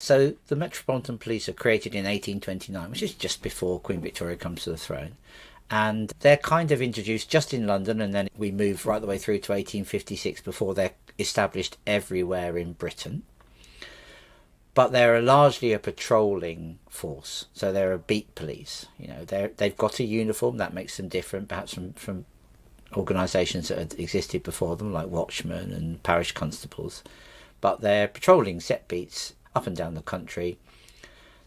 So the Metropolitan Police are created in 1829, which is just before Queen Victoria comes to the throne. And they're kind of introduced just in London, and then we move right the way through to 1856 before they're established everywhere in Britain. But they're largely a patrolling force, so they're a beat police. They've got a uniform that makes them different, perhaps from organisations that had existed before them, like watchmen and parish constables. But they're patrolling set beats up and down the country.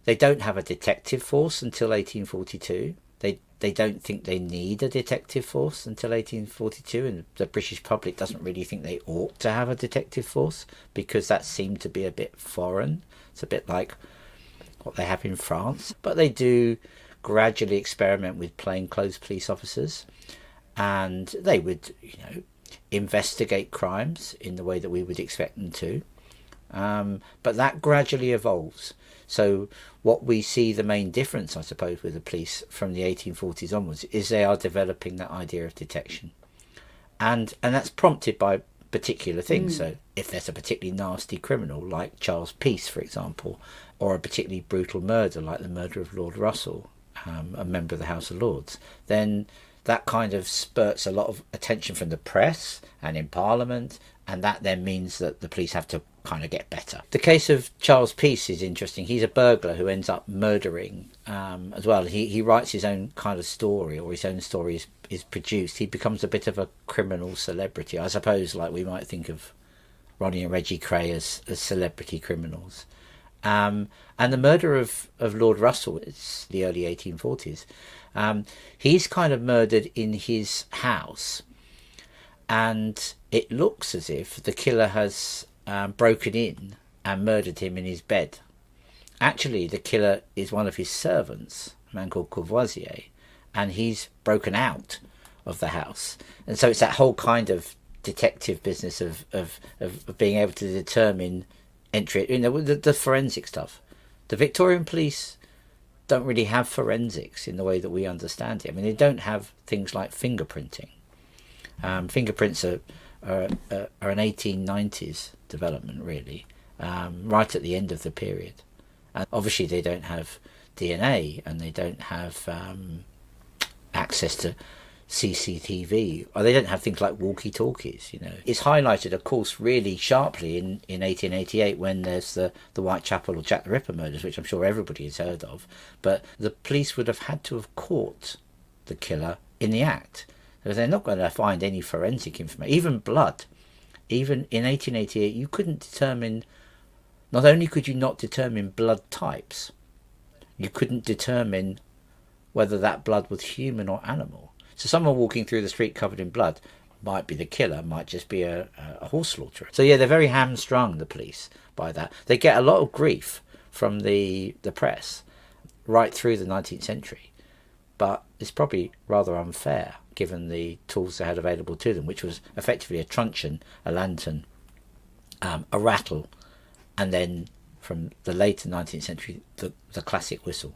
They don't have a detective force until 1842. They don't think they need a detective force until 1842, and the British public doesn't really think they ought to have a detective force because that seemed to be a bit foreign. It's a bit like what they have in France. But they do gradually experiment with plainclothes police officers, and they would, investigate crimes in the way that we would expect them to. But that gradually evolves. So what we see the main difference, I suppose, with the police from the 1840s onwards is they are developing that idea of detection. And that's prompted by particular things. So if there's a particularly nasty criminal like Charles Peace, for example, or a particularly brutal murder like the murder of Lord Russell, a member of the House of Lords, then that kind of spurts a lot of attention from the press and in Parliament, and that then means that the police have to kind of get better. The case of Charles Peace is interesting. He's a burglar who ends up murdering as well. He writes his own kind of story, or his own story is produced. He becomes a bit of a criminal celebrity, I suppose, like we might think of Ronnie and Reggie Cray as celebrity criminals. And the murder of Lord Russell, it's the early 1840s. He's kind of murdered in his house, and it looks as if the killer has broken in and murdered him in his bed. Actually, the killer is one of his servants, a man called Courvoisier, and he's broken out of the house. And so it's that whole kind of detective business of being able to determine entry, the forensic stuff. The Victorian police don't really have forensics in the way that we understand it. I mean, they don't have things like fingerprinting. Fingerprints are an 1890s development, really, right at the end of the period. And obviously they don't have DNA, and they don't have access to CCTV, or they don't have things like walkie-talkies. It's highlighted, of course, really sharply in 1888 when there's the Whitechapel or Jack the Ripper murders, which I'm sure everybody has heard of. But the police would have had to have caught the killer in the act. They're not going to find any forensic information, even blood. Even in 1888, you couldn't determine. Not only could you not determine blood types, you couldn't determine whether that blood was human or animal. So someone walking through the street covered in blood might be the killer, might just be a horse slaughterer. So yeah, they're very hamstrung, the police, by that. They get a lot of grief from the press right through the 19th century, but it's probably rather unfair given the tools they had available to them, which was effectively a truncheon, a lantern, a rattle, and then from the later 19th century, the classic whistle.